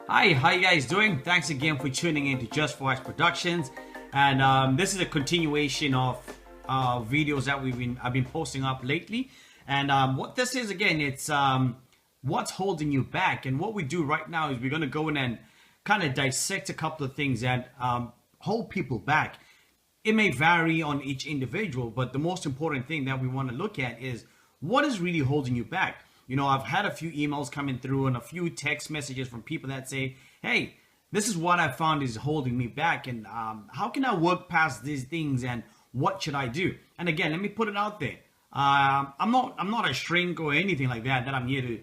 Hi, how you guys doing? Thanks again for tuning in to Just Voice Productions, and this is a continuation of videos that I've been posting up lately. And what this is again, it's what's holding you back. And what we do right now is we're gonna go in and kind of dissect a couple of things that hold people back. It may vary on each individual, but the most important thing that we want to look at is what is really holding you back. You know, I've had a few emails coming through and a few text messages from people that say, hey, this is what I found is holding me back, and how can I work past these things, and what should I do? And again, let me put it out there. I'm not a shrink or anything like that I'm here to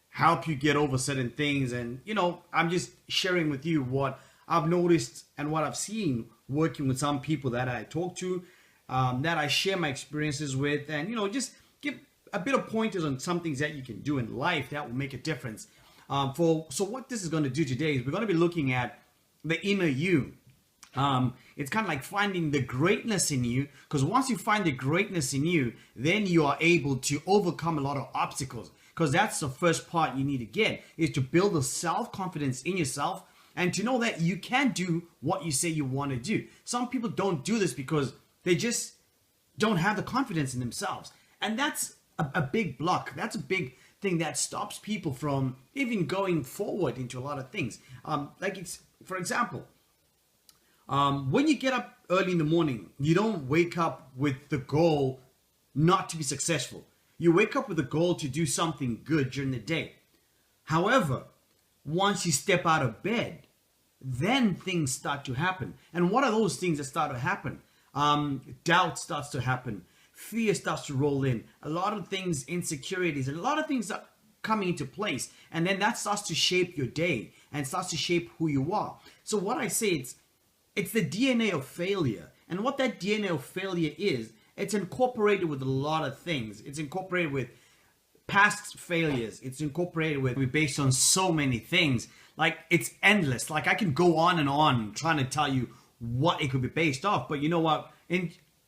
help you get over certain things. And, you know, I'm just sharing with you what I've noticed and what I've seen working with some people that I talk to, that I share my experiences with, and, you know, just give a bit of pointers on some things that you can do in life that will make a difference. So what this is going to do today is we're going to be looking at the inner you. It's kind of like finding the greatness in you, because once you find the greatness in you, then you are able to overcome a lot of obstacles, because that's the first part you need to get, is to build the self-confidence in yourself and to know that you can do what you say you want to do. Some people don't do this because they just don't have the confidence in themselves, and that's a big block. That's a big thing that stops people from even going forward into a lot of things. For example, when you get up early in the morning, you don't wake up with the goal not to be successful. You wake up with the goal to do something good during the day. However, once you step out of bed, then things start to happen. And what are those things that start to happen? Doubt starts to happen. Fear starts to roll in. A lot of things, insecurities, and a lot of things are coming into place. And then that starts to shape your day and starts to shape who you are. So what I say, it's the DNA of failure. And what that DNA of failure is, it's incorporated with a lot of things. It's incorporated with past failures. It's incorporated with based on so many things. Like, it's endless. Like, I can go on and on trying to tell you what it could be based off. But you know what?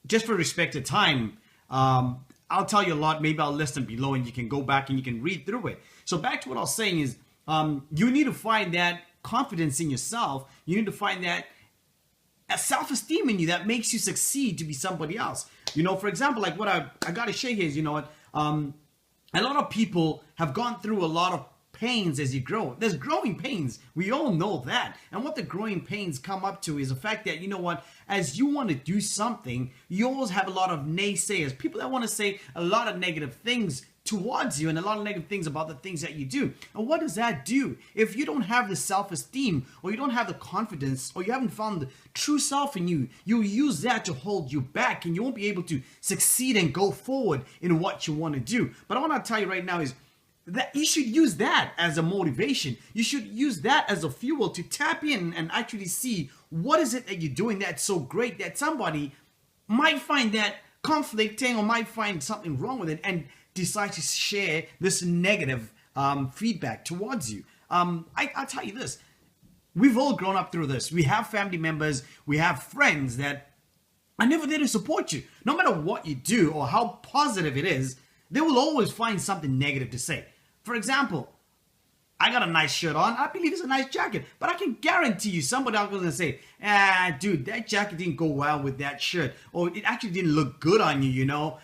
Just for respect of time, I'll tell you a lot. Maybe I'll list them below and you can go back and you can read through it. So back to what I was saying is, you need to find that confidence in yourself. You need to find that a self-esteem in you that makes you succeed to be somebody else. You know, for example, like what I got to share here is, you know what, a lot of people have gone through a lot of pains as you grow. There's growing pains. We all know that. And what the growing pains come up to is the fact that, you know what, as you want to do something, you always have a lot of naysayers, people that want to say a lot of negative things towards you and a lot of negative things about the things that you do. And what does that do? If you don't have the self-esteem, or you don't have the confidence, or you haven't found the true self in you, you'll use that to hold you back, and you won't be able to succeed and go forward in what you want to do. But I want to tell you right now is that you should use that as a motivation. You should use that as a fuel to tap in and actually see what is it that you're doing that's so great that somebody might find that conflicting or might find something wrong with it and decide to share this negative feedback towards you. I'll tell you this. We've all grown up through this. We have family members, we have friends that are never there to support you. No matter what you do or how positive it is, they will always find something negative to say. For example, I got a nice shirt on. I believe it's a nice jacket. But I can guarantee you somebody else is going to say, dude, that jacket didn't go well with that shirt. Or it actually didn't look good on you, you know.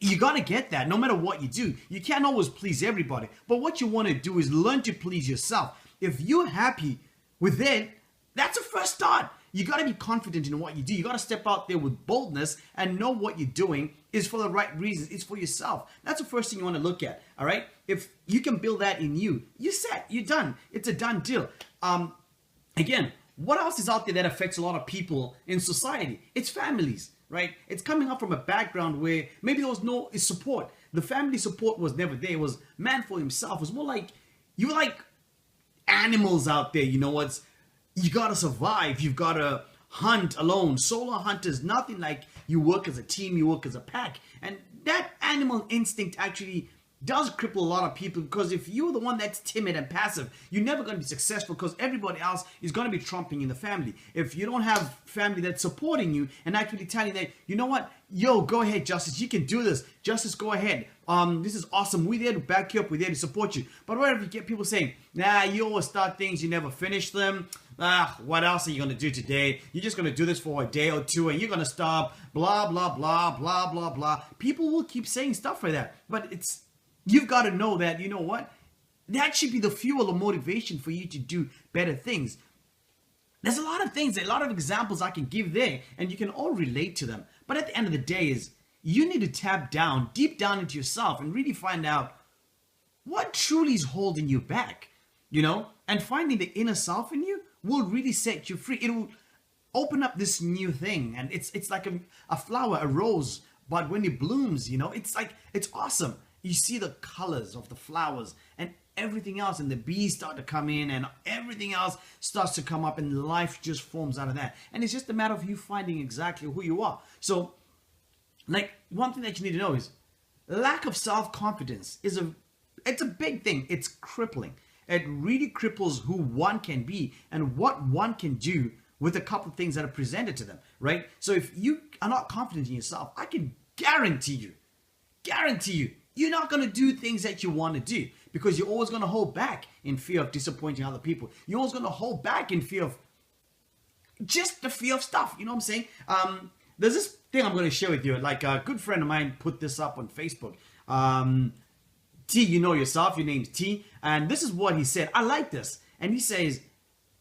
You got to get that no matter what you do. You can't always please everybody. But what you want to do is learn to please yourself. If you're happy with it, that's a first start. You got to be confident in what you do. You got to step out there with boldness and know what you're doing is for the right reasons. It's for yourself. That's the first thing you want to look at. All right. If you can build that in you, you're set. You're done. It's a done deal. Again, what else is out there that affects a lot of people in society? It's families, right? It's coming up from a background where maybe there was no support. The family support was never there. It was man for himself. It was more like you were like animals out there. You know what's. You gotta survive. You've gotta hunt alone. Solo hunters, nothing like you work as a team, you work as a pack. And that animal instinct actually does cripple a lot of people, because if you're the one that's timid and passive, you're never going to be successful, because everybody else is going to be trumping in the family. If you don't have family that's supporting you and actually telling that, you know what, yo, go ahead, Justice, you can do this. Justice, go ahead. This is awesome. We're there to back you up. We're there to support you. But what if you get people saying, nah, you always start things, you never finish them. What else are you going to do today? You're just going to do this for a day or two and you're going to stop, blah, blah, blah, blah, blah, blah. People will keep saying stuff like that. But you've got to know that, you know what? That should be the fuel or motivation for you to do better things. There's a lot of things, a lot of examples I can give there, and you can all relate to them. But at the end of the day is, you need to tap down, deep down into yourself and really find out what truly is holding you back, you know? And finding the inner self in you will really set you free. It will open up this new thing. And it's like a flower, a rose, but when it blooms, you know, it's awesome. You see the colors of the flowers and everything else, and the bees start to come in and everything else starts to come up, and life just forms out of that. And it's just a matter of you finding exactly who you are. So, like, one thing that you need to know is lack of self-confidence it's a big thing. It's crippling. It really cripples who one can be and what one can do with a couple of things that are presented to them, right? So if you are not confident in yourself, I can guarantee you, you're not going to do things that you want to do, because you're always going to hold back in fear of disappointing other people. You're always going to hold back in fear of just the fear of stuff. You know what I'm saying? There's this thing I'm going to share with you. Like, a good friend of mine put this up on Facebook. T, you know yourself. Your name's T. And this is what he said. I like this. And he says,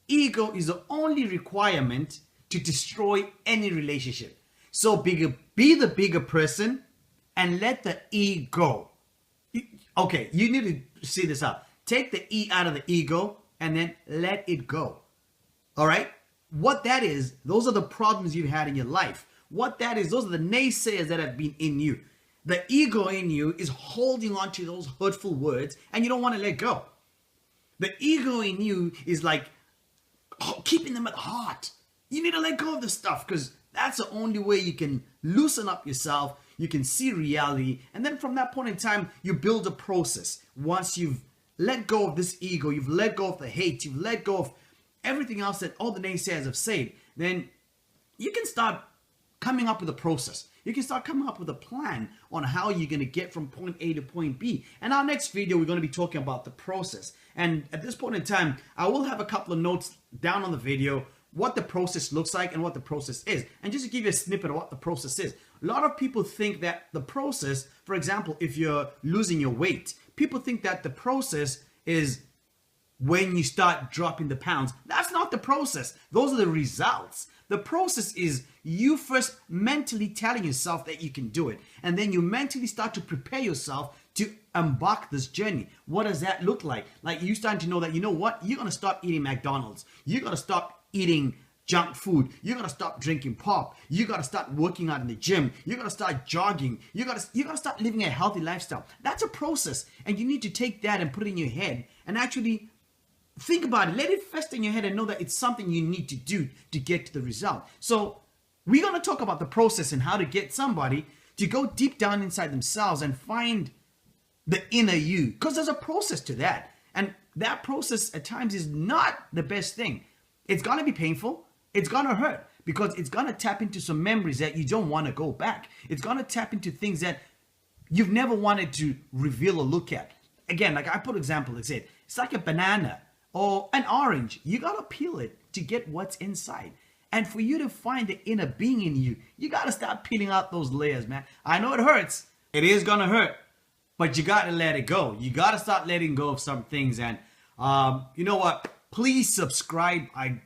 ego is the only requirement to destroy any relationship. So be the bigger person and let the ego. Okay, you need to see this out. Take the E out of the ego and then let it go. All right? What that is, those are the problems you've had in your life. What that is, those are the naysayers that have been in you. The ego in you is holding on to those hurtful words and you don't want to let go. The ego in you is like keeping them at heart. You need to let go of this stuff, because that's the only way you can loosen up yourself. You can see reality. And then from that point in time, you build a process. Once you've let go of this ego, you've let go of the hate, you've let go of everything else that all the naysayers have said, then you can start coming up with a process. You can start coming up with a plan on how you're going to get from point A to point B. And our next video, we're going to be talking about the process. And at this point in time, I will have a couple of notes down on the video, what the process looks like and what the process is. And just to give you a snippet of what the process is. A lot of people think that the process, for example, if you're losing your weight, people think that the process is when you start dropping the pounds. That's not the process. Those are the results. The process is you first mentally telling yourself that you can do it. And then you mentally start to prepare yourself to embark this journey. What does that look like? Like, you starting to know that, you know what? You're going to stop eating McDonald's. You're going to stop eating junk food. You're going to stop drinking pop. You got to start working out in the gym. You got to start jogging. You got to start living a healthy lifestyle. That's a process. And you need to take that and put it in your head and actually think about it. Let it fester in your head and know that it's something you need to do to get to the result. So we're going to talk about the process and how to get somebody to go deep down inside themselves and find the inner you, because there's a process to that. And that process at times is not the best thing. It's going to be painful. It's going to hurt, because it's going to tap into some memories that you don't want to go back. It's going to tap into things that you've never wanted to reveal or look at. Again, like I put example, I said, it's like a banana or an orange. You got to peel it to get what's inside. And for you to find the inner being in you, you got to start peeling out those layers, man. I know it hurts. It is going to hurt. But you got to let it go. You got to start letting go of some things. And you know what? Please subscribe. I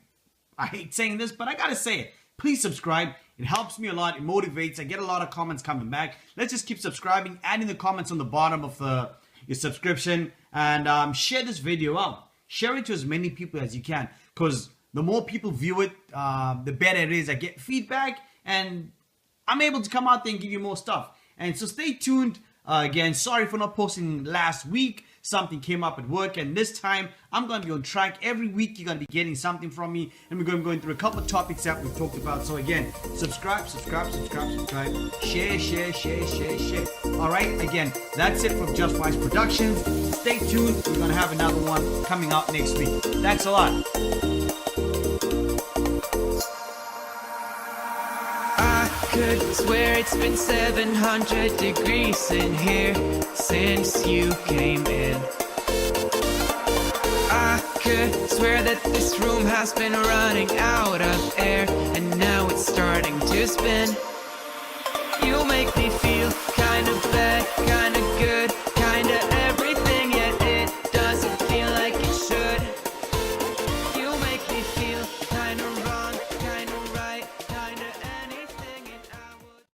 hate saying this, but I got to say it. Please subscribe. It helps me a lot. It motivates. I get a lot of comments coming back. Let's just keep subscribing. Add in the comments on the bottom of your subscription. And share this video out. Share it to as many people as you can. Because the more people view it, the better it is. I get feedback. And I'm able to come out there and give you more stuff. And so stay tuned. Again, sorry for not posting last week. something came up at work, and this time I'm going to be on track. Every week you're going to be getting something from me, and we're going to be going through a couple of topics that we've talked about. So again, subscribe, share. All right, again, that's it from Just Wise Productions. Stay tuned. We're going to have another one coming out next week. Thanks a lot. I could swear it's been 700 degrees in here since you came in. I could swear that this room has been running out of air, and now it's starting to spin. You make me feel kind of bad,